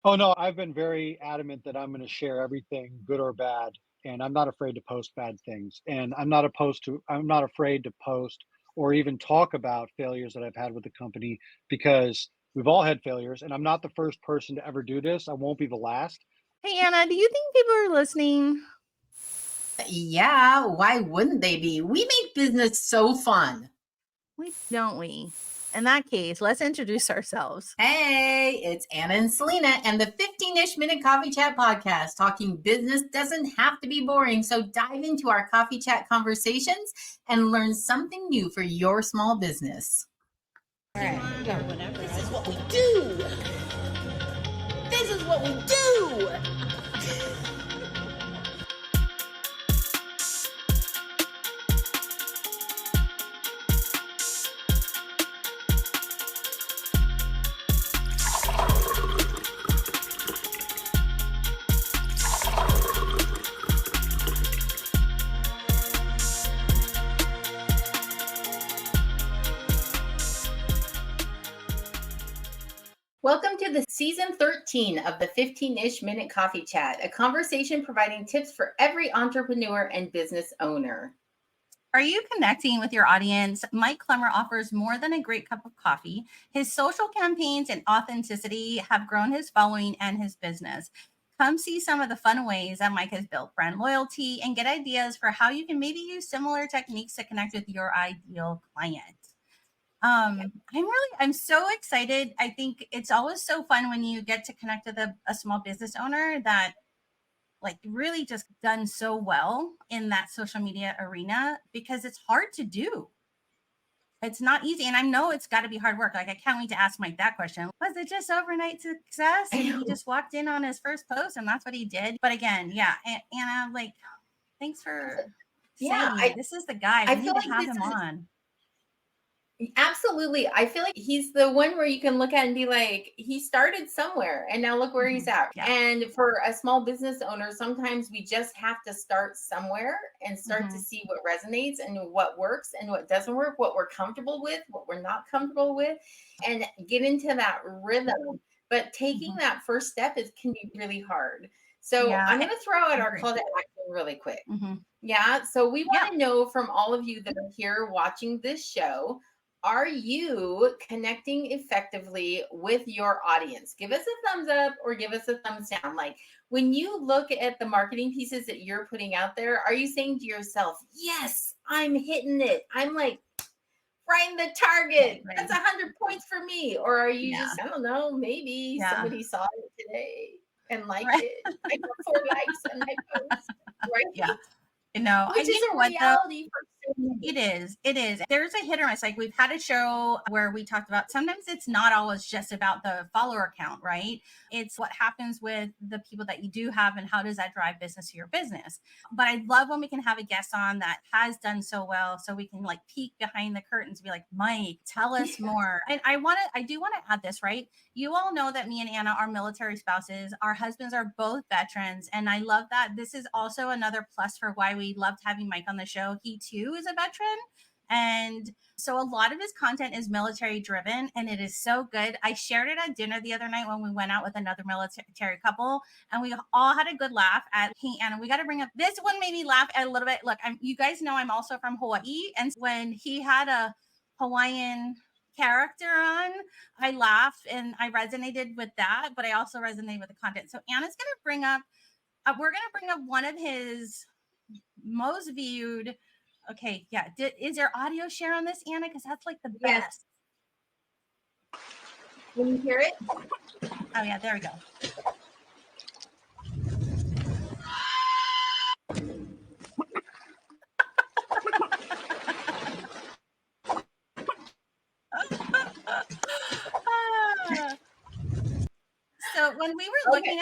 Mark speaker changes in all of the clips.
Speaker 1: Oh no, I've been very adamant that I'm going to share everything, good or bad, and I'm not afraid to post bad things. And I'm not afraid to post or even talk about failures that I've had with the company because we've all had failures, and I'm not the first person to ever do this. I won't be the last.
Speaker 2: Hey, Anna, do you think people are listening?
Speaker 3: Yeah, why wouldn't they be? We make business so fun.
Speaker 2: We don't we? In that case, let's introduce ourselves.
Speaker 3: Hey, it's Anna and Selena and the 15-ish minute coffee chat podcast. Talking business doesn't have to be boring, so dive into our coffee chat conversations and learn something new for your small business.
Speaker 4: All right, go. This is what we do. This is what we do.
Speaker 3: Welcome to the season 13 of the 15-ish minute coffee chat, a conversation providing tips for every entrepreneur and business owner.
Speaker 2: Are you connecting with your audience? Mike Klemmer offers more than a great cup of coffee. His social campaigns and authenticity have grown his following and his business. Come see some of the fun ways that Mike has built brand loyalty and get ideas for how you can maybe use similar techniques to connect with your ideal client. I'm so excited. I think it's always so fun when you get to connect with a small business owner that like really just done so well in that social media arena because it's hard to do. It's not easy. And I know it's got to be hard work. Like, I can't wait to ask Mike that question. Was it just overnight success? And he just walked in on his first post and that's what he did. But again, yeah. And I'm like, thanks for
Speaker 3: Yeah,
Speaker 2: saying this is the guy.
Speaker 3: I
Speaker 2: We
Speaker 3: feel
Speaker 2: need to
Speaker 3: like
Speaker 2: have
Speaker 3: this
Speaker 2: him
Speaker 3: is
Speaker 2: on.
Speaker 3: absolutely. I feel like he's the one where you can look at and be like, he started somewhere and now look where he's at.
Speaker 2: Yeah.
Speaker 3: And for a small business owner, sometimes we just have to start somewhere and start to see what resonates and what works and what doesn't work, what we're comfortable with, what we're not comfortable with, and get into that rhythm. But taking that first step can be really hard. So
Speaker 2: Yeah,
Speaker 3: I'm going to throw out
Speaker 2: I
Speaker 3: our
Speaker 2: agree.
Speaker 3: call to action really quick.
Speaker 2: Mm-hmm.
Speaker 3: Yeah. So we want to know from all of you that are here watching this show, are you connecting effectively with your audience? Give us a thumbs up or give us a thumbs down. Like when you look at the marketing pieces that you're putting out there, are you saying to yourself, yes, I'm hitting it. I'm like right in the target.
Speaker 2: Right.
Speaker 3: That's 100 points for me. Or are you
Speaker 2: Yeah.
Speaker 3: just, I don't know, maybe somebody saw it today and liked
Speaker 2: Right.
Speaker 3: it. I got 4 likes on my post, right?
Speaker 2: Yeah. No,
Speaker 3: Which is
Speaker 2: you know
Speaker 3: a
Speaker 2: what though?
Speaker 3: reality for so many.
Speaker 2: It is. It is. There's a hit or miss. Like we've had a show where we talked about sometimes it's not always just about the follower count, right? It's what happens with the people that you do have and how does that drive business to your business. But I love when we can have a guest on that has done so well so we can like peek behind the curtains and be like, Mike, tell us more. And I do want to add this, right? You all know that me and Anna are military spouses. Our husbands are both veterans. And I love that. This is also another plus for why we loved having Mike on the show. He too is a veteran. And so a lot of his content is military driven and it is so good. I shared it at dinner the other night when we went out with another military couple and we all had a good laugh at, hey, Anna, we got to bring up this one made me laugh a little bit. Look, you guys know I'm also from Hawaii. And when he had a Hawaiian character on, I laughed and I resonated with that, but I also resonated with the content. So Anna's going to bring up, we're going to bring up one of his most viewed. Okay, yeah. Is there audio share on this, Anna? Because that's like the best.
Speaker 3: Can you hear it?
Speaker 2: Oh yeah, there we go. So when we were looking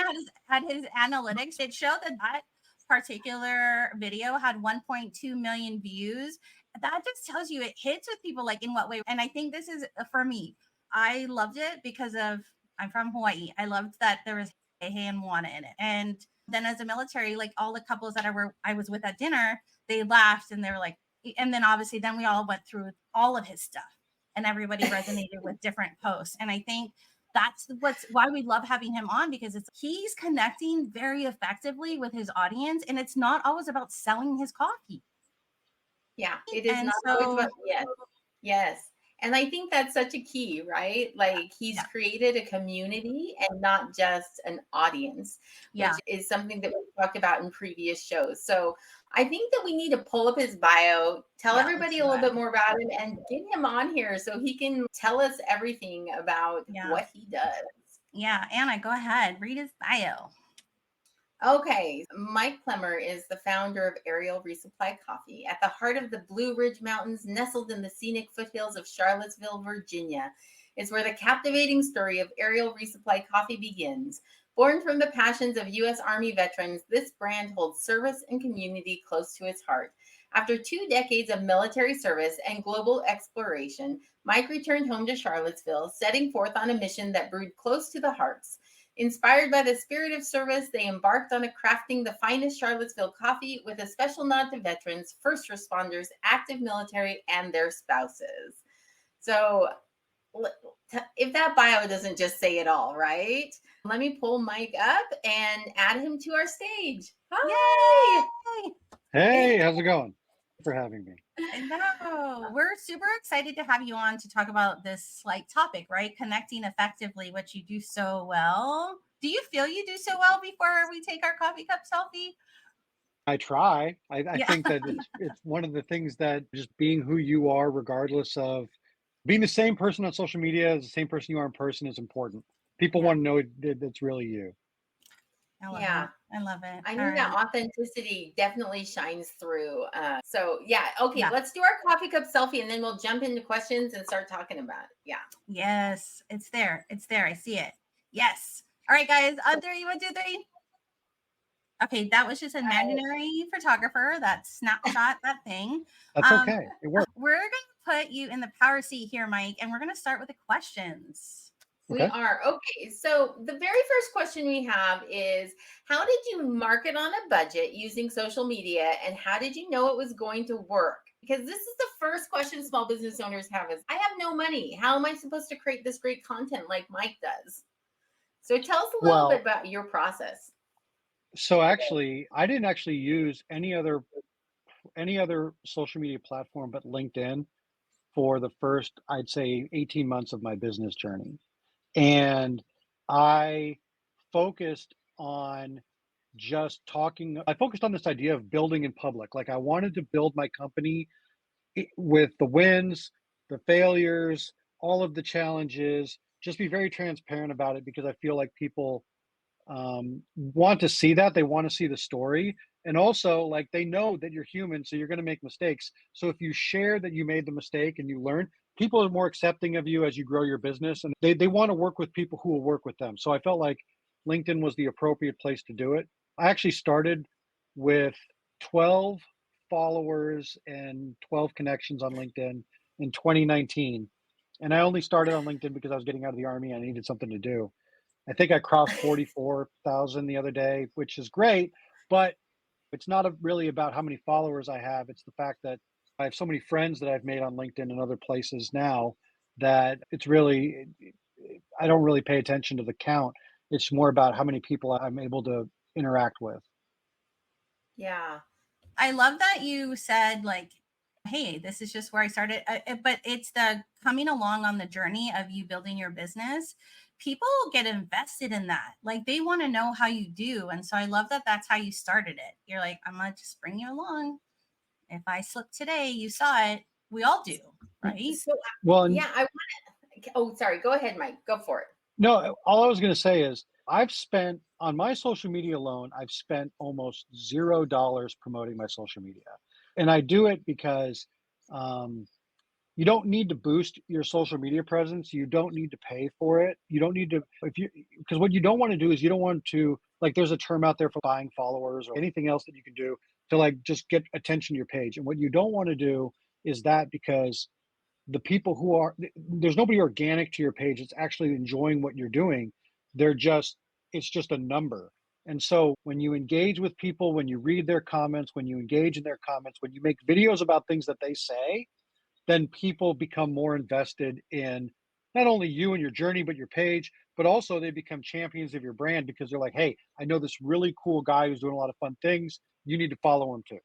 Speaker 2: at his analytics, it showed that particular video had 1.2 million views. That just tells you it hits with people like in what way. And I think this is for me. I loved it because I'm from Hawaii. I loved that there was hey and Moana in it. And then as a military, like all the couples that I was with at dinner, they laughed and they were like, and then obviously then we all went through all of his stuff and everybody resonated with different posts. And I think that's why we love having him on, because he's connecting very effectively with his audience, and it's not always about selling his coffee.
Speaker 3: Yeah, it is
Speaker 2: And
Speaker 3: not always
Speaker 2: so
Speaker 3: about, yes. And I think that's such a key, right? Like he's created a community and not just an audience, which is something that we've talked about in previous shows. So I think that we need to pull up his bio, tell everybody a little bit more about him, and get him on here so he can tell us everything about what he does.
Speaker 2: Yeah, Anna, go ahead, read his bio.
Speaker 3: Okay, Mike Klemmer is the founder of Ariel Resupply Coffee. At the heart of the Blue Ridge Mountains, nestled in the scenic foothills of Charlottesville, Virginia, is where the captivating story of Ariel Resupply Coffee begins. Born from the passions of U.S. Army veterans, this brand holds service and community close to its heart. After 2 decades of military service and global exploration, Mike returned home to Charlottesville, setting forth on a mission that brewed close to the hearts. Inspired by the spirit of service, they embarked on crafting the finest Charlottesville coffee with a special nod to veterans, first responders, active military, and their spouses. So if that bio doesn't just say it all, right? Let me pull Mike up and add him to our stage. Hi!
Speaker 2: Yay!
Speaker 1: Hey, how's it going? For having me.
Speaker 2: I know. We're super excited to have you on to talk about this topic, right? Connecting effectively, which you do so well. Do you feel you do so well before we take our coffee cup selfie?
Speaker 1: I try. I think that it's one of the things that just being who you are, regardless of being the same person on social media as the same person you are in person, is important. People want to know that it's really you.
Speaker 2: I love it. I love it.
Speaker 3: I think that authenticity definitely shines through. Okay, let's do our coffee cup selfie and then we'll jump into questions and start talking about it.
Speaker 2: Yes, it's there. It's there. I see it. Yes. All right, guys. On 3, 1, 2, 3. Okay, that was just an imaginary photographer that snapshot that thing.
Speaker 1: That's okay. It works.
Speaker 2: We're going to put you in the power seat here, Mike, and we're going to start with the questions.
Speaker 3: We are. Okay, so the very first question we have is, how did you market on a budget using social media, and how did you know it was going to work? Because this is the first question small business owners have is, I have no money. How am I supposed to create this great content like Mike does? So tell us a little bit about your process.
Speaker 1: So actually, I didn't actually use any other social media platform but LinkedIn for the first, I'd say, 18 months of my business journey. And I focused on I focused on this idea of building in public. Like I wanted to build my company with the wins, the failures, all of the challenges, just be very transparent about it, because I feel like people want to see that. They want to see the story. And also, like, they know that you're human, so you're going to make mistakes. So if you share that you made the mistake and you learn, people are more accepting of you as you grow your business, and they want to work with people who will work with them. So I felt like LinkedIn was the appropriate place to do it. I actually started with 12 followers and 12 connections on LinkedIn in 2019. And I only started on LinkedIn because I was getting out of the Army. I needed something to do. I think I crossed 44,000 the other day, which is great, but it's not really about how many followers I have. It's the fact that I have so many friends that I've made on LinkedIn and other places now that I don't really pay attention to the count. It's more about how many people I'm able to interact with.
Speaker 3: Yeah.
Speaker 2: I love that you said, like, hey, this is just where I started. But it's the coming along on the journey of you building your business. People get invested in that. Like, they want to know how you do. And so I love that that's how you started it. You're like, I'm going to just bring you along. If I slip today, you saw it. We all do, right?
Speaker 3: So, I want to, sorry. Go ahead, Mike. Go for it.
Speaker 1: No, all I was going to say is I've spent on my social media alone, I've spent almost $0 promoting my social media. And I do it because you don't need to boost your social media presence. You don't need to pay for it. You don't need to, because what you don't want to do is you don't want to, like, there's a term out there for buying followers or anything else that you can do to, like, just get attention to your page. And what you don't want to do is that, because the people there's nobody organic to your page. It's actually enjoying what you're doing. It's just a number. And so when you engage with people, when you read their comments, when you engage in their comments, when you make videos about things that they say, then people become more invested in not only you and your journey, but your page, but also they become champions of your brand because they're like, hey, I know this really cool guy who's doing a lot of fun things. You need to follow him too.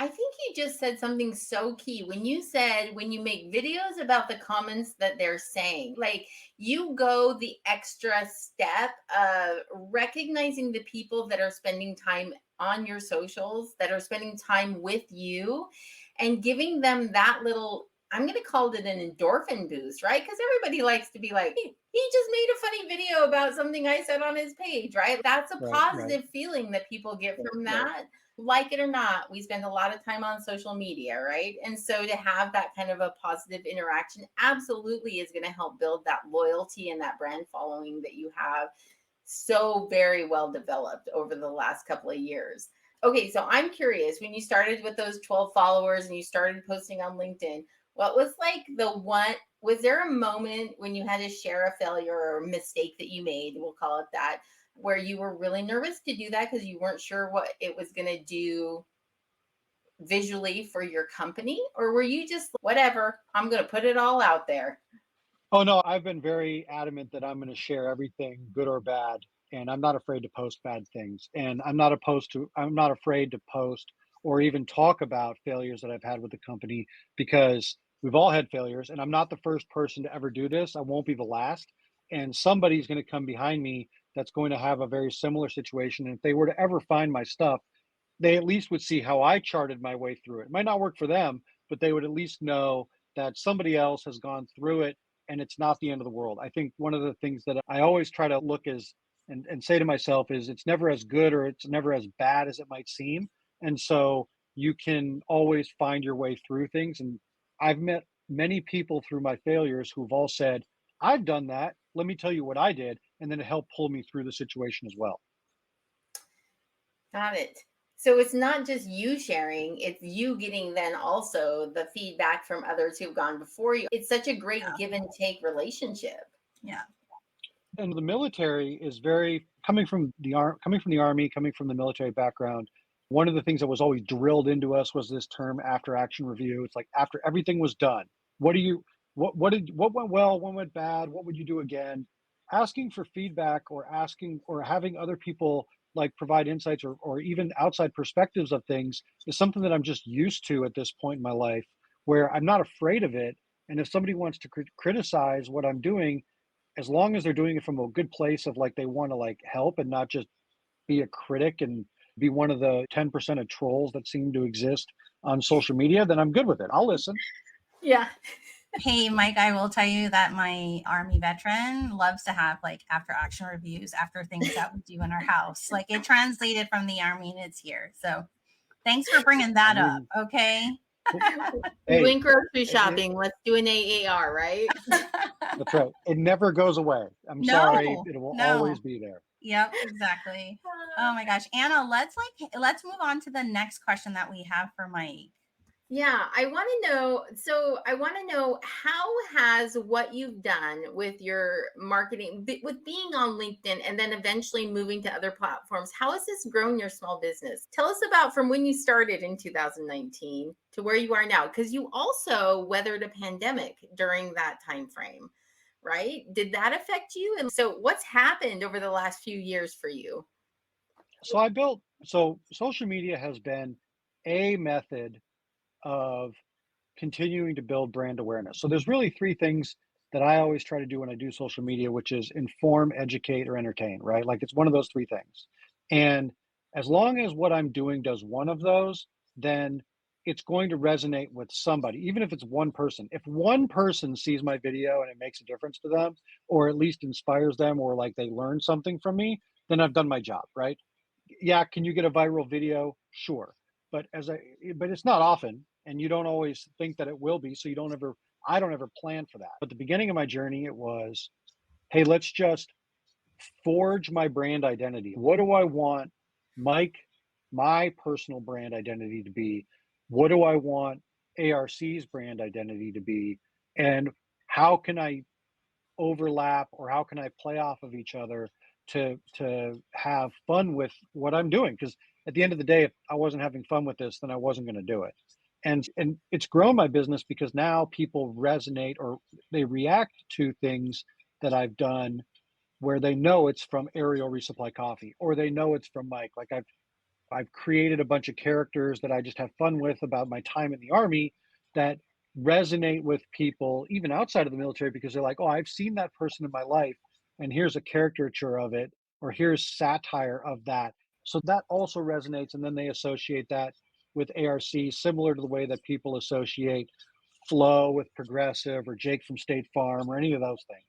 Speaker 3: I think you just said something so key when you said when you make videos about the comments that they're saying, like you go the extra step of recognizing the people that are spending time on your socials, that are spending time with you, and giving them that little, I'm going to call it an endorphin boost, right? Because everybody likes to be like, "Hey, he just made a funny video about something I said on his page," right? That's a
Speaker 1: Right, right,
Speaker 3: positive feeling that people get from that. Like it or not, we spend a lot of time on social media, right? And so to have that kind of a positive interaction absolutely is going to help build that loyalty and that brand following that you have so very well developed over the last couple of years. Okay, so I'm curious, when you started with those 12 followers and you started posting on LinkedIn, what was like the one, was there a moment when you had to share a failure or a mistake that you made, we'll call it that, where you were really nervous to do that because you weren't sure what it was going to do visually for your company? Or were you just, whatever, I'm going to put it all out there?
Speaker 1: Oh no, I've been very adamant that I'm going to share everything, good or bad, and I'm not afraid to post bad things. And I'm not afraid to post or even talk about failures that I've had with the company because we've all had failures, and I'm not the first person to ever do this. I won't be the last. And somebody's going to come behind me that's going to have a very similar situation. And if they were to ever find my stuff, they at least would see how I charted my way through it. It might not work for them, but they would at least know that somebody else has gone through it and it's not the end of the world. I think one of the things that I always try to look as and say to myself is it's never as good or it's never as bad as it might seem. And so you can always find your way through things. And I've met many people through my failures who've all said, I've done that. Let me tell you what I did. And then it helped pull me through the situation as well.
Speaker 3: Got it. So it's not just you sharing, it's you getting then also the feedback from others who've gone before you. It's such a great give and take relationship.
Speaker 2: Yeah.
Speaker 1: And the military is very coming from the army, coming from the military background. One of the things that was always drilled into us was this term after action review. It's like after everything was done, what do you what went well, what went bad, what would you do again? Asking for feedback or asking or having other people like provide insights or even outside perspectives of things is something that I'm just used to at this point in my life where I'm not afraid of it. And if somebody wants to criticize what I'm doing, as long as they're doing it from a good place of like they want to like help and not just be a critic and be one of the 10% of trolls that seem to exist on social media, then I'm good with it. I'll listen.
Speaker 3: Yeah.
Speaker 2: Hey, Mike, I will tell you that my Army veteran loves to have like after action reviews after things that we do in our house. Like it translated from the Army and it's here. So thanks for bringing that up. Okay.
Speaker 3: We
Speaker 1: Hey,
Speaker 3: went grocery shopping. Let's do an AAR, right?
Speaker 1: that's right. It never goes away. I'm sorry. It will always be there.
Speaker 2: Yep, exactly. Oh my gosh. Anna, let's move on to the next question that we have for Mike.
Speaker 3: Yeah, I want to know. So I want to know, how has what you've done with your marketing, with being on LinkedIn and then eventually moving to other platforms, how has this grown your small business? Tell us about from when you started in 2019 to where you are now, because you also weathered a pandemic during that time frame, right? Did that affect you? And so what's happened over the last few years for you?
Speaker 1: So social media has been a method of continuing to build brand awareness. So there's really three things that I always try to do when I do social media, which is inform, educate, or entertain, right? Like it's one of those three things. And as long as what I'm doing does one of those, then it's going to resonate with somebody, even if it's one person. If one person sees my video and it makes a difference to them, or at least inspires them, or like they learn something from me, then I've done my job, right? Yeah, can you get a viral video? Sure. But it's not often, and you don't always think that it will be, so I don't ever plan for that. At the beginning of my journey, it was, hey, let's just forge my brand identity. What do I want Mike, my personal brand identity to be? What do I want ARC's brand identity to be? And how can I overlap or how can I play off of each other to have fun with what I'm doing? Because at the end of the day, if I wasn't having fun with this, then I wasn't going to do it. And it's grown my business because now people resonate or they react to things that I've done where they know it's from Ariel Resupply Coffee or they know it's from Mike. Like I've created a bunch of characters that I just have fun with about my time in the Army that resonate with people even outside of the military because they're like, oh, I've seen that person in my life, and here's a caricature of it, or here's satire of that. So that also resonates, and then they associate that with ARC, similar to the way that people associate Flo with Progressive or Jake from State Farm or any of those things.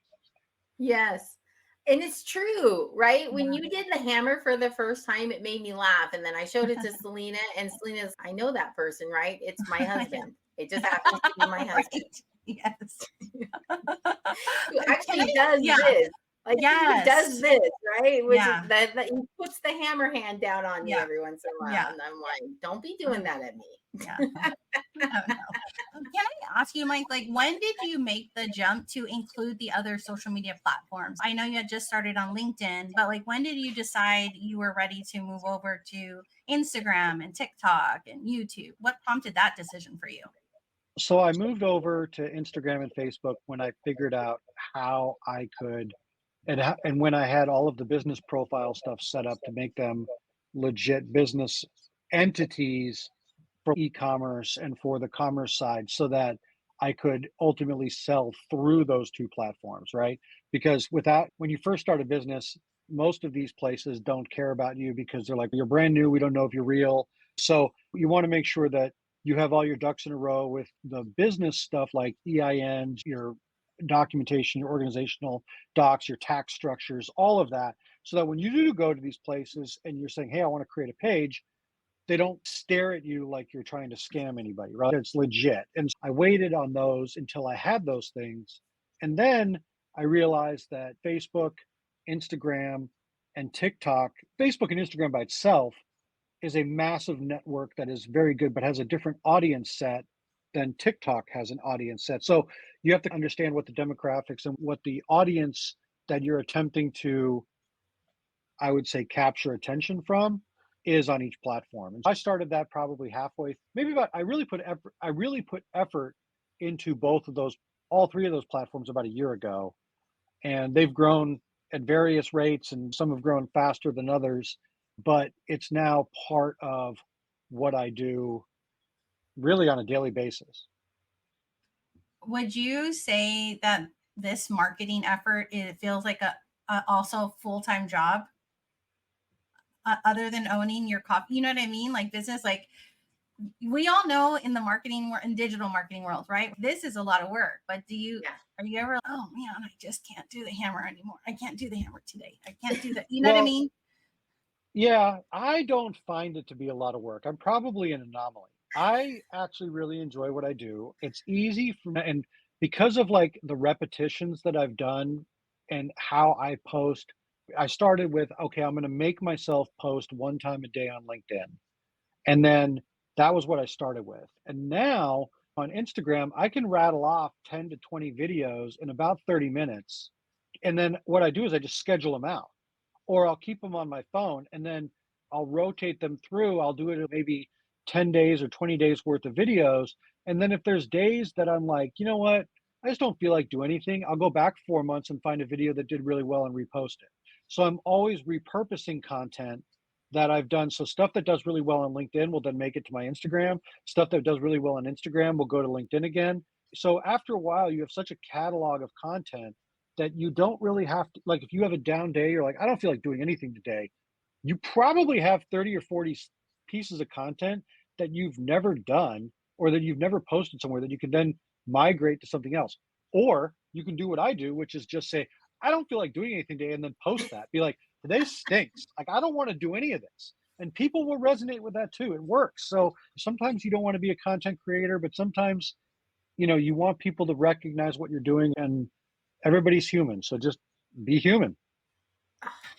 Speaker 3: Yes. And it's true, right? When
Speaker 2: Yeah.
Speaker 3: you did the hammer for the first time, it made me laugh. And then I showed it to Selena, and Selena's, I know that person, right? It's my husband. It just happens to be my husband.
Speaker 2: Right. Yes.
Speaker 3: Who
Speaker 2: Can
Speaker 3: actually
Speaker 2: I?
Speaker 3: does
Speaker 2: Yeah.
Speaker 3: this. Like he does
Speaker 2: Yes.
Speaker 3: this, right? Which is
Speaker 2: Yeah.
Speaker 3: that he puts the hammer hand down on me
Speaker 2: Yeah.
Speaker 3: every once in a while.
Speaker 2: Yeah.
Speaker 3: And I'm like, don't be doing that at me.
Speaker 2: Yeah. No, no. Can I ask you, Mike, like when did you make the jump to include the other social media platforms? I know you had just started on LinkedIn, but like when did you decide you were ready to move over to Instagram and TikTok and YouTube? What prompted that decision for you?
Speaker 1: So I moved over to Instagram and Facebook when I figured out how I could, and when I had all of the business profile stuff set up to make them legit business entities for e-commerce and for the commerce side so that I could ultimately sell through those two platforms, right? Because when you first start a business, most of these places don't care about you because they're like, you're brand new, we don't know if you're real. So you want to make sure that you have all your ducks in a row with the business stuff like EINs, your documentation, your organizational docs, your tax structures, all of that. So that when you do go to these places and you're saying, hey, I want to create a page, they don't stare at you like you're trying to scam anybody, right? It's legit. And I waited on those until I had those things. And then I realized that Facebook, Instagram, and TikTok, Facebook and Instagram by itself is a massive network that is very good, but has a different audience set than TikTok has an audience set. So you have to understand what the demographics and what the audience that you're attempting to, I would say, capture attention from is on each platform. And I started that probably halfway, maybe about, I really put effort into both of those, all three of those platforms about a year ago. And they've grown at various rates and some have grown faster than others, but it's now part of what I do really on a daily basis.
Speaker 2: Would you say that this marketing effort, it feels like a also full-time job other than owning your coffee? You know what I mean? Like business, like we all know in the marketing in digital marketing world, right? This is a lot of work, but are you ever, oh man, I just can't do the hammer anymore. I can't do the hammer today. I can't do that. You know what I
Speaker 1: Well,
Speaker 2: mean?
Speaker 1: yeah, I don't find it to be a lot of work. I'm probably an anomaly. I actually really enjoy what I do. It's easy for me, and because of like the repetitions that I've done and how I post, I started with, okay, I'm going to make myself post one time a day on LinkedIn. And then that was what I started with. And now on Instagram, I can rattle off 10 to 20 videos in about 30 minutes. And then what I do is I just schedule them out or I'll keep them on my phone and then I'll rotate them through. I'll do it at maybe 10 days or 20 days worth of videos. And then if there's days that I'm like, you know what, I just don't feel like do anything, I'll go back 4 months and find a video that did really well and repost it. So I'm always repurposing content that I've done. So stuff that does really well on LinkedIn will then make it to my Instagram. Stuff that does really well on Instagram will go to LinkedIn again. So after a while, you have such a catalog of content that you don't really have to, like, if you have a down day, you're like, I don't feel like doing anything today. You probably have 30 or 40 pieces of content that you've never done or that you've never posted somewhere that you can then migrate to something else. Or you can do what I do, which is just say, I don't feel like doing anything today, and then post that. Be like, today stinks. Like, I don't want to do any of this. And people will resonate with that too. It works. So sometimes you don't want to be a content creator, but sometimes, you want people to recognize what you're doing, and everybody's human. So just be human.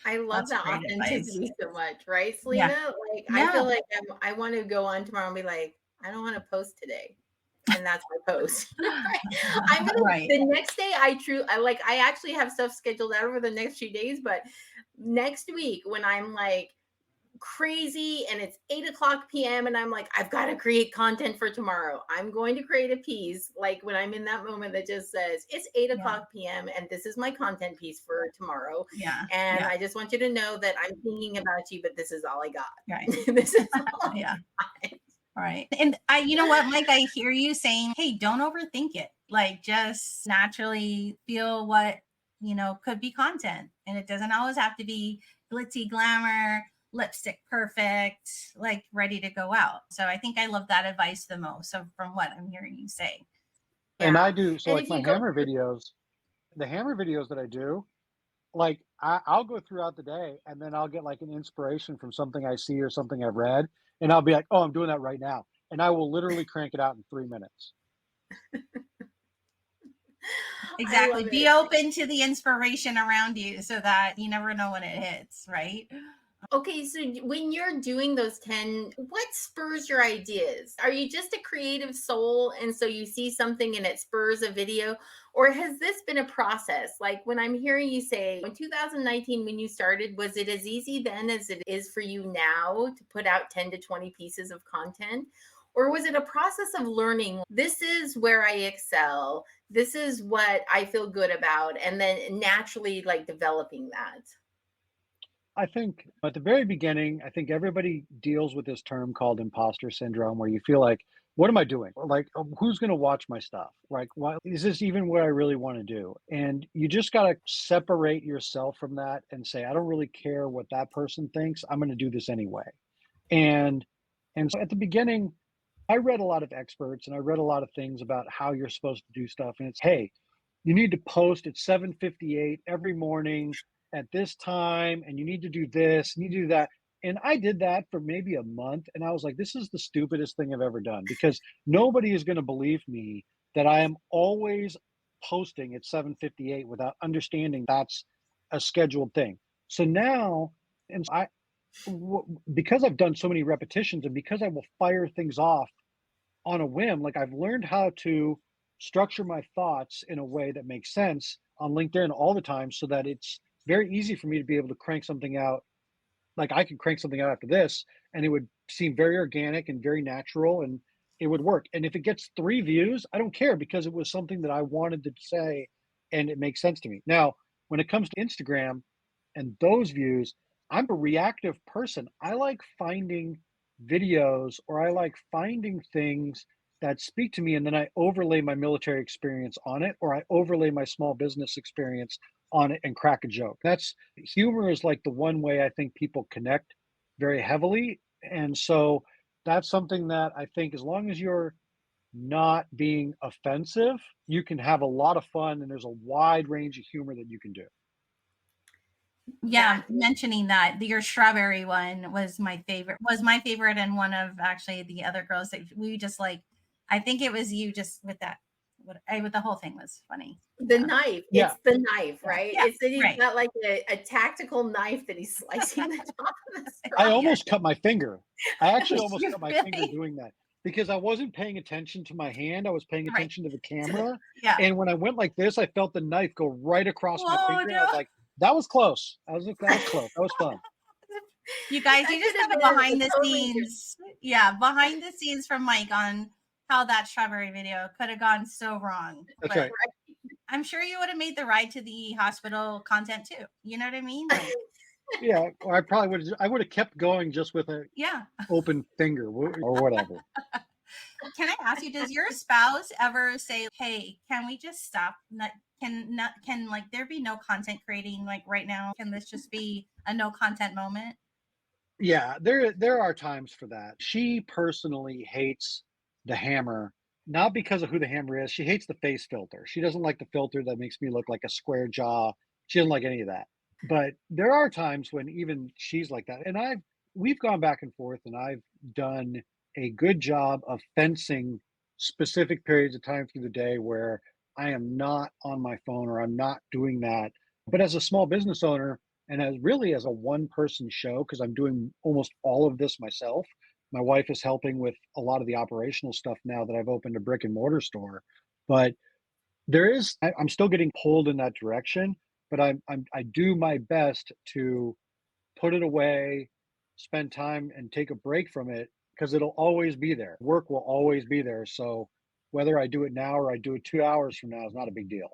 Speaker 3: I love
Speaker 2: That's
Speaker 3: that
Speaker 2: great advice.
Speaker 3: authenticity so much, right,
Speaker 2: Yeah.
Speaker 3: Selena? Like, I
Speaker 2: Yeah.
Speaker 3: feel like I want to go on tomorrow and be like, I don't want to post today. And that's my post. I'm gonna
Speaker 2: Right.
Speaker 3: the next day I actually have stuff scheduled out over the next few days, but next week when I'm like crazy and it's 8 o'clock p.m. and I'm like, I've got to create content for tomorrow. I'm going to create a piece like when I'm in that moment that just says it's 8
Speaker 2: Yeah.
Speaker 3: o'clock p.m. and this is my content piece for tomorrow.
Speaker 2: Yeah.
Speaker 3: And
Speaker 2: Yeah.
Speaker 3: I just want you to know that I'm thinking about you, but this is all I got.
Speaker 2: Right.
Speaker 3: This is all
Speaker 2: Yeah.
Speaker 3: I got.
Speaker 2: All right. And you know what, Mike, I hear you saying, hey, don't overthink it. Like just naturally feel what, could be content. And it doesn't always have to be glitzy glamour, lipstick perfect, like ready to go out. So I think I love that advice the most. So from what I'm hearing you say.
Speaker 1: And
Speaker 3: Yeah.
Speaker 1: I do, so
Speaker 3: And
Speaker 1: like
Speaker 3: if
Speaker 1: my
Speaker 3: you go
Speaker 1: hammer videos, the hammer videos that I do, like I'll go throughout the day and then I'll get like an inspiration from something I see or something I've read, and I'll be like, oh, I'm doing that right now. And I will literally crank it out in 3 minutes.
Speaker 3: I
Speaker 2: Exactly.
Speaker 3: love
Speaker 2: Be
Speaker 3: it.
Speaker 2: open to the inspiration around you so that you never know when it hits, right?
Speaker 3: Okay, so when you're doing those 10, what spurs your ideas? Are you just a creative soul and so you see something and it spurs a video? Or has this been a process? Like when I'm hearing you say in 2019, when you started, was it as easy then as it is for you now to put out 10 to 20 pieces of content? Or was it a process of learning, this is where I excel, this is what I feel good about, and then naturally like developing that?
Speaker 1: I think at the very beginning, I think everybody deals with this term called imposter syndrome, where you feel like, what am I doing? Or like, who's going to watch my stuff? Like, why is this even what I really want to do? And you just got to separate yourself from that and say, I don't really care what that person thinks. I'm going to do this anyway. And so at the beginning, I read a lot of experts and I read a lot of things about how you're supposed to do stuff. And it's, hey, you need to post at 7:58 every morning at this time, and you need to do this, and you do that. And I did that for maybe a month, and I was like, this is the stupidest thing I've ever done, because nobody is going to believe me that I am always posting at 7:58 without understanding that's a scheduled thing. So now, and I, because I've done so many repetitions and because I will fire things off on a whim, like I've learned how to structure my thoughts in a way that makes sense on LinkedIn all the time, so that it's very easy for me to be able to crank something out. Like I could crank something out after this and it would seem very organic and very natural, and it would work. And if it gets 3 views, I don't care, because it was something that I wanted to say and it makes sense to me. Now, when it comes to Instagram and those views, I'm a reactive person. I like finding videos, or I like finding things that speak to me, and then I overlay my military experience on it, or I overlay my small business experience on it and crack a joke. That's humor is like the one way I think people connect very heavily. And so that's something that I think, as long as you're not being offensive, you can have a lot of fun, and there's a wide range of humor that you can do.
Speaker 2: Yeah, mentioning that your strawberry one was my favorite, and one of actually the other girls that we just like. I think it was you just with that, with the whole thing was funny.
Speaker 3: The knife.
Speaker 1: Yeah.
Speaker 3: It's the knife, right?
Speaker 2: Yeah,
Speaker 3: It's that he's
Speaker 2: right.
Speaker 3: got like a tactical knife that he's slicing the top of the
Speaker 1: I
Speaker 3: strawberry.
Speaker 1: almost cut my finger. I actually almost
Speaker 2: You
Speaker 1: cut my finger
Speaker 2: really?
Speaker 1: doing that, because I wasn't paying attention to my hand. I was paying
Speaker 2: Right.
Speaker 1: attention to the camera.
Speaker 2: Yeah.
Speaker 1: And when I went like this, I felt the knife go right across my
Speaker 2: Oh,
Speaker 1: finger. I
Speaker 2: no.
Speaker 1: was like, that was close. That was close. That was fun.
Speaker 2: You guys,
Speaker 3: That
Speaker 2: you just
Speaker 3: could have
Speaker 2: have a
Speaker 3: been a
Speaker 2: behind the
Speaker 3: totally different.
Speaker 2: scenes. Yeah, behind the scenes from Mike on how that strawberry video could have gone so wrong.
Speaker 1: That's
Speaker 2: But
Speaker 1: right.
Speaker 2: I'm sure you would have made the ride to the hospital content too. You know what I mean? Like,
Speaker 1: Yeah. Or I would have kept going just with an
Speaker 2: yeah.
Speaker 1: open finger or whatever.
Speaker 2: Can I ask you, does your spouse ever say, hey, can we just stop? Can like there be no content creating like right now? Can this just be a no content moment?
Speaker 1: Yeah, there are times for that. She personally hates the hammer, not because of who the hammer is. She hates the face filter. She doesn't like the filter that makes me look like a square jaw. She doesn't like any of that. But there are times when even she's like that. And we've gone back and forth, and I've done a good job of fencing specific periods of time through the day where I am not on my phone or I'm not doing that. But as a small business owner, and as a one person show, because I'm doing almost all of this myself. My wife is helping with a lot of the operational stuff now that I've opened a brick and mortar store. But I'm still getting pulled in that direction, but I do my best to put it away, spend time and take a break from it because it'll always be there. Work will always be there. So whether I do it now or I do it 2 hours from now is not a big deal.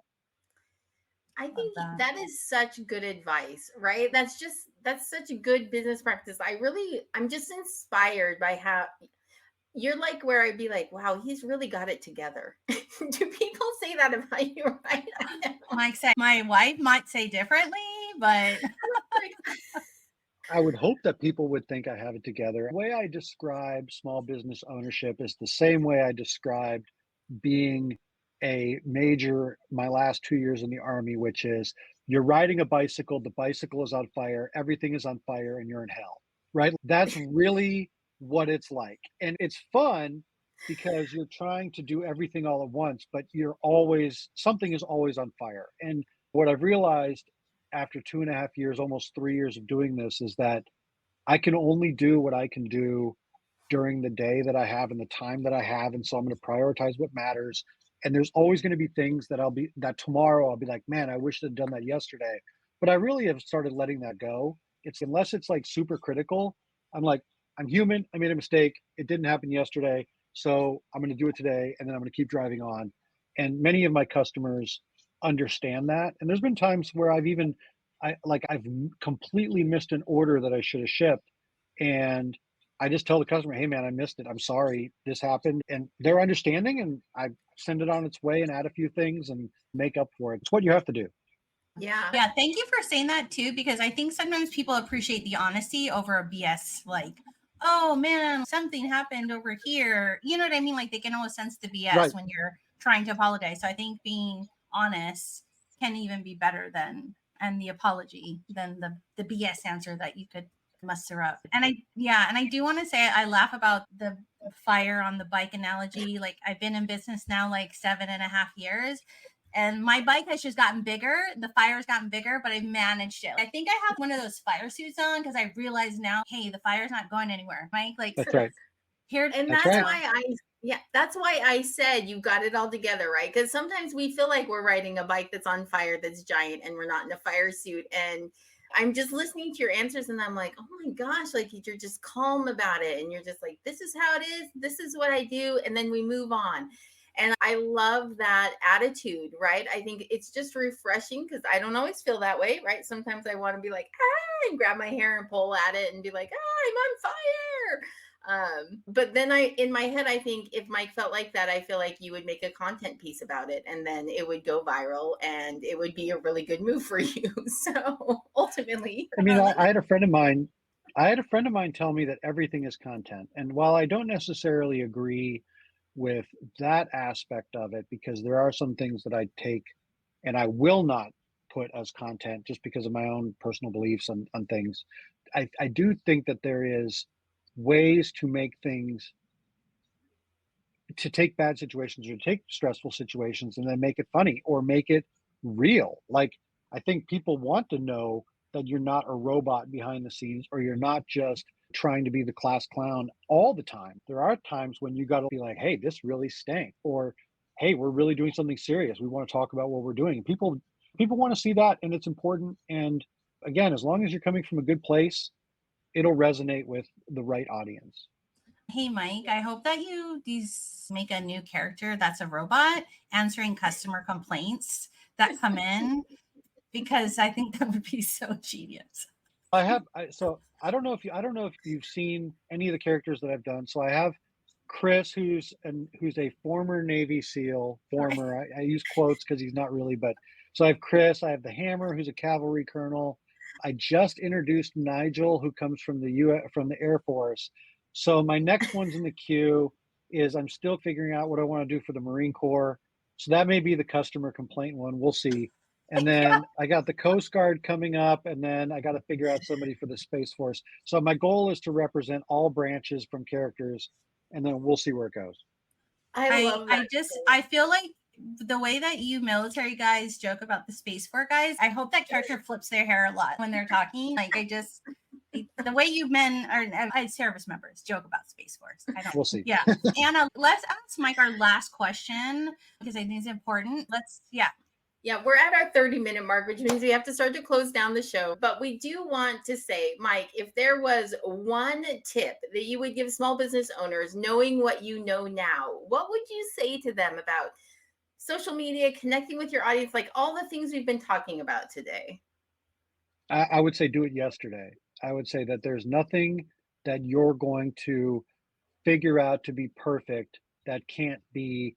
Speaker 3: I
Speaker 2: Love
Speaker 3: think
Speaker 2: that.
Speaker 3: that is such good advice, right? That's such a good business practice. I'm just inspired by how you're like, where I'd be like, wow, he's really got it together. Do people say that about you, right?
Speaker 2: Mike said, my wife might say differently, but
Speaker 1: I would hope that people would think I have it together. The way I describe small business ownership is the same way I described being a major my last 2 years in the Army, which is you're riding a bicycle, the bicycle is on fire, everything is on fire, and you're in hell, right? That's really what it's like. And it's fun because you're trying to do everything all at once, but something is always on fire. And what I've realized after 2.5 years, almost 3 years of doing this, is that I can only do what I can do during the day that I have and the time that I have. And so I'm going to prioritize what matters. And there's always going to be things that tomorrow I'll be like, man, I wish I'd done that yesterday. But I really have started letting that go. Unless it's like super critical, I'm like, I'm human. I made a mistake. It didn't happen yesterday. So I'm going to do it today. And then I'm going to keep driving on. And many of my customers understand that. And there's been times where I've completely missed an order that I should have shipped. And I just tell the customer, hey man, I missed it. I'm sorry this happened. And they're understanding, and I send it on its way and add a few things and make up for it. It's what you have to do.
Speaker 3: Yeah.
Speaker 2: yeah, thank you for saying that too, because I think sometimes people appreciate the honesty over a BS, like, oh man, something happened over here. You know what I mean? Like they can always sense the BS
Speaker 1: Right.
Speaker 2: when you're trying to apologize. So I think being honest can even be better and the apology than the BS answer that you could muster up. And I do want to say I laugh about the fire on the bike analogy. Like I've been in business now like 7.5 years. And my bike has just gotten bigger. The fire's gotten bigger, but I've managed it. I think I have one of those fire suits on because I realize now, hey, the fire's not going anywhere. Mike, like
Speaker 1: That's right.
Speaker 2: here.
Speaker 3: And
Speaker 1: That's
Speaker 3: that's
Speaker 1: right.
Speaker 3: that's why I said you got it all together, right? Because sometimes we feel like we're riding a bike that's on fire, that's giant, and we're not in a fire suit. And I'm just listening to your answers and I'm like, oh my gosh, like you're just calm about it. And you're just like, this is how it is. This is what I do. And then we move on. And I love that attitude, right? I think it's just refreshing because I don't always feel that way, right? Sometimes I want to be like, and grab my hair and pull at it and be like, I'm on fire. But then in my head, I think if Mike felt like that, I feel like you would make a content piece about it and then it would go viral and it would be a really good move for you. So ultimately,
Speaker 1: I mean, I had a friend of mine. I had a friend of mine tell me that everything is content. And while I don't necessarily agree with that aspect of it, because there are some things that I take and I will not put as content just because of my own personal beliefs on things. I do think that there is ways to make things, to take bad situations or take stressful situations and then make it funny or make it real. Like, I think people want to know that you're not a robot behind the scenes or you're not just trying to be the class clown all the time. There are times when you got to be like, hey, this really stank, or hey, we're really doing something serious. We want to talk about what we're doing. People want to see that, and it's important. And again, as long as you're coming from a good place, it'll resonate with the right audience.
Speaker 2: Hey, Mike, I hope that you make a new character that's a robot answering customer complaints that come in, because I think that would be so genius.
Speaker 1: So I don't know if you've seen any of the characters that I've done. So I have Chris, who's a former Navy SEAL, former. I use quotes because he's not really, but so I have Chris. I have the Hammer, who's a cavalry colonel. I just introduced Nigel, who comes from the Air Force. So my next one's in the queue is I'm still figuring out what I want to do for the Marine Corps. So that may be the customer complaint one. We'll see. And then I got the Coast Guard coming up, and then I got to figure out somebody for the Space Force. So my goal is to represent all branches from characters, and then we'll see where it goes.
Speaker 3: I love that.
Speaker 2: I feel like the way that you military guys joke about the Space Force guys, I hope that character flips their hair a lot when they're talking. Like the way you men are service members joke about Space Force.
Speaker 1: We'll see.
Speaker 2: Yeah. Anna, let's ask Mike our last question because I think it's important.
Speaker 3: Yeah, we're at our 30-minute mark, which means we have to start to close down the show. But we do want to say, Mike, if there was one tip that you would give small business owners, knowing what you know now, what would you say to them about social media, connecting with your audience, like all the things we've been talking about today?
Speaker 1: I would say do it yesterday. I would say that there's nothing that you're going to figure out to be perfect that can't be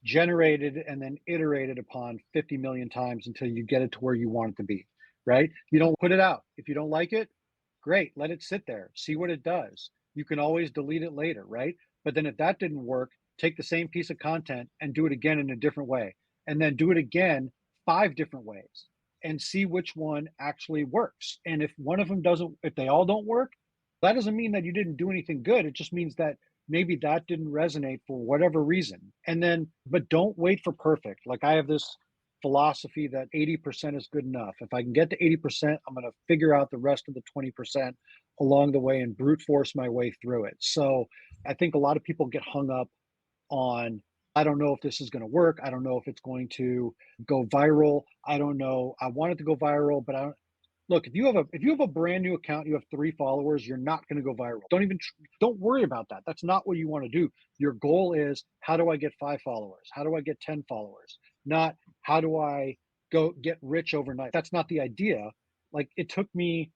Speaker 1: generated and then iterated upon 50 million times until you get it to where you want it to be, right? You don't put it out. If you don't like it, great, let it sit there, see what it does. You can always delete it later, right? But then if that didn't work, take the same piece of content and do it again in a different way, and then do it again 5 different ways and see which one actually works. And if one of them doesn't, if they all don't work, that doesn't mean that you didn't do anything good. It just means that maybe that didn't resonate for whatever reason. And then, but don't wait for perfect. Like I have this philosophy that 80% is good enough. If I can get to 80%, I'm going to figure out the rest of the 20% along the way and brute force my way through it. So I think a lot of people get hung up on, I don't know if this is going to work. I don't know if it's going to go viral. I don't know. I want it to go viral, but I don't. Look, if you have a brand new account, you have 3 followers, you're not going to go viral. Don't worry about that. That's not what you want to do. Your goal is, how do I get 5 followers? How do I get 10 followers? Not how do I go get rich overnight. That's not the idea. Like it took me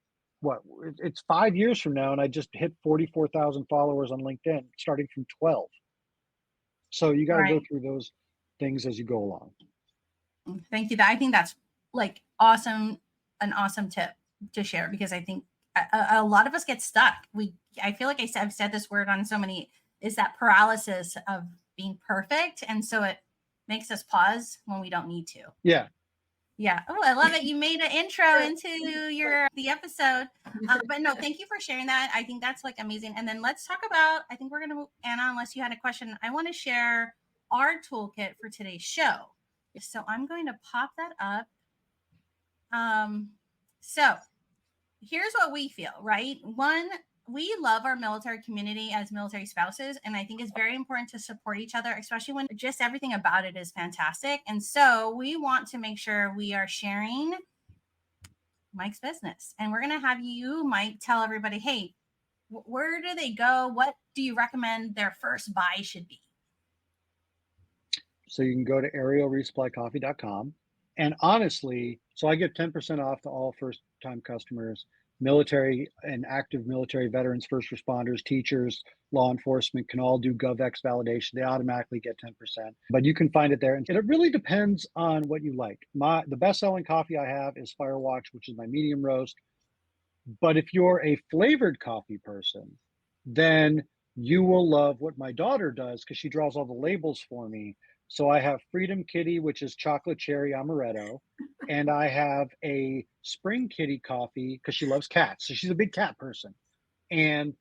Speaker 1: it's 5 years from now, and I just hit 44,000 followers on LinkedIn, starting from 12. So you got to go
Speaker 2: Right.
Speaker 1: through those things as you go along.
Speaker 2: Thank you. I think that's like awesome, an awesome tip to share, because I think a lot of us get stuck. I feel like I've said this word on so many, is that paralysis of being perfect. And so it makes us pause when we don't need to.
Speaker 1: Yeah.
Speaker 2: Yeah. Oh, I love it. You made an intro into the episode. But no, thank you for sharing that. I think that's like amazing. And then let's talk about, I think we're going to, Anna, unless you had a question, I want to share our toolkit for today's show. So I'm going to pop that up. So here's what we feel, right? One, we love our military community as military spouses, and I think it's very important to support each other, especially when just everything about it is fantastic. And so we want to make sure we are sharing Mike's business. And we're going to have you, Mike, tell everybody, hey, where do they go? What do you recommend their first buy should be?
Speaker 1: So you can go to arielresupplycoffee.com. And honestly, so I give 10% off to all first-time customers, military and active military veterans, first responders, teachers, law enforcement can all do GovX validation. They automatically get 10%. But you can find it there. And it really depends on what you like. The best-selling coffee I have is Firewatch, which is my medium roast. But if you're a flavored coffee person, then you will love what my daughter does, because she draws all the labels for me. So I have Freedom Kitty, which is chocolate cherry amaretto, and I have a Spring Kitty coffee because she loves cats. So she's a big cat person. And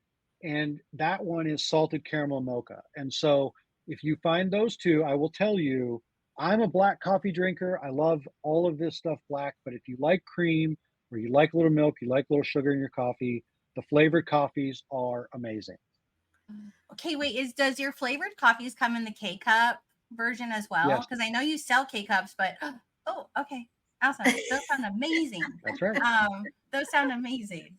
Speaker 1: that one is salted caramel mocha. And so if you find those two, I will tell you, I'm a black coffee drinker. I love all of this stuff black, but if you like cream or you like a little milk, you like a little sugar in your coffee, the flavored coffees are amazing.
Speaker 2: Okay, wait, does your flavored coffees come in the K-cup version as well?
Speaker 1: Yes.
Speaker 2: Because I know you sell K-cups, but oh, okay. Awesome. Those sound amazing.
Speaker 1: That's right.
Speaker 2: Those sound amazing.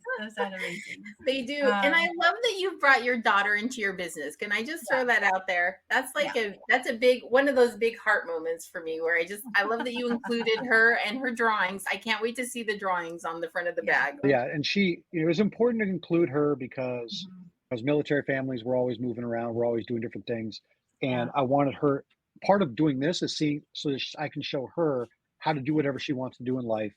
Speaker 3: They do. And I love that you brought your daughter into your business. Can I just throw that out there? That's like that's a big, one of those big heart moments for me, where I love that you included her and her drawings. I can't wait to see the drawings on the front of the bag.
Speaker 1: Yeah. And it was important to include her because as military families, we're always moving around. We're always doing different things. And I wanted her, part of doing this is seeing, so that I can show her how to do whatever she wants to do in life.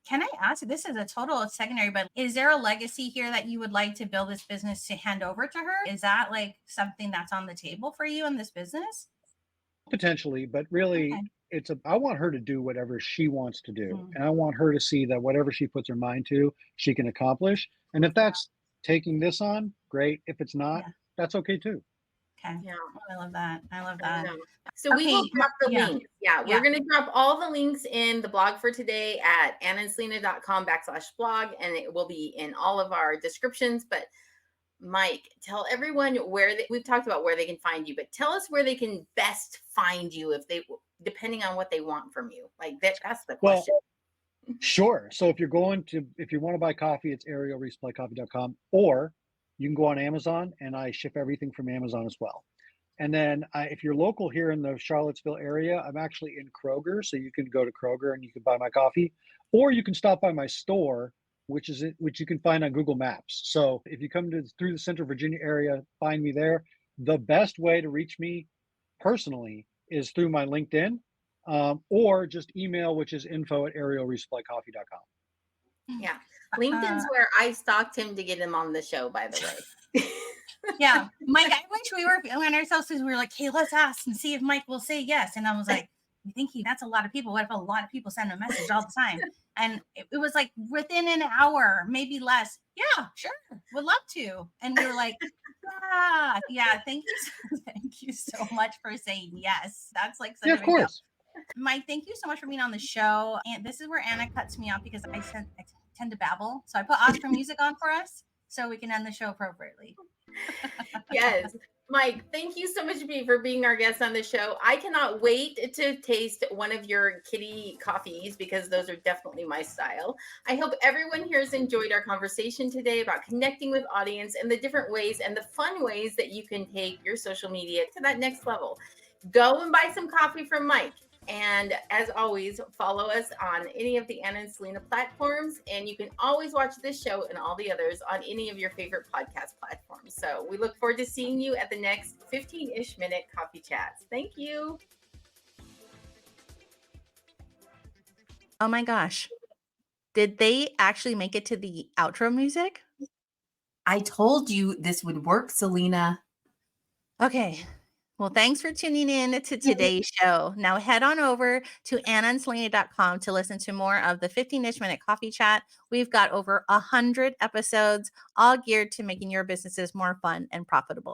Speaker 2: Can I ask you, this is a total secondary, but is there a legacy here that you would like to build this business to hand over to her? Is that like something that's on the table for you in this business?
Speaker 1: Potentially, but really I want her to do whatever she wants to do. And I want her to see that whatever she puts her mind to, she can accomplish. And if that's taking this on, great. If it's not, that's okay too.
Speaker 2: Okay. Yeah. I love that.
Speaker 3: So we will drop the links. We're going to drop all the links in the blog for today at annaandselena.com/blog, and it will be in all of our descriptions. But Mike, tell everyone we've talked about where they can find you, but tell us where they can best find you if they depending on what they want from you? Like that's the
Speaker 1: Well,
Speaker 3: question.
Speaker 1: sure. So if you want to buy coffee, it's arielresupplycoffee.com, or you can go on Amazon, and I ship everything from Amazon as well. And then if you're local here in the Charlottesville area, I'm actually in Kroger, so you can go to Kroger and you can buy my coffee, or you can stop by my store, which you can find on Google Maps. So if you come through the Central Virginia area, find me there. The best way to reach me personally is through my LinkedIn, or just email, which is info@arielresupplycoffee.com.
Speaker 3: Yeah. LinkedIn's where I stalked him to get him on the show, by the way.
Speaker 2: Yeah. Mike, I wish we were on ourselves, we were like, hey, let's ask and see if Mike will say yes. And I was like, you think that's a lot of people? What if a lot of people send a message all the time? And it was like within an hour, maybe less. Yeah, sure. Would love to. And we were like, yeah, thank you so much for saying yes. That's like such a
Speaker 1: Yeah, of
Speaker 2: big deal.
Speaker 1: course.
Speaker 2: Mike, thank you so much for being on the show. And this is where Anna cuts me off because I tend to babble. So I put Oscar music on for us so we can end the show appropriately.
Speaker 3: Yes. Mike, thank you so much for being our guest on the show. I cannot wait to taste one of your kitty coffees because those are definitely my style. I hope everyone here has enjoyed our conversation today about connecting with audience and the different ways and the fun ways that you can take your social media to that next level. Go and buy some coffee from Mike. And as always, follow us on any of the Anna and Selena platforms. And you can always watch this show and all the others on any of your favorite podcast platforms. So we look forward to seeing you at the next 15-ish minute coffee chats. Thank you.
Speaker 2: Oh my gosh. Did they actually make it to the outro music?
Speaker 3: I told you this would work, Selena.
Speaker 2: Okay. Well, thanks for tuning in to today's show. Now head on over to annaandselena.com to listen to more of the 15-ish minute coffee chat. We've got over 100 episodes, all geared to making your businesses more fun and profitable.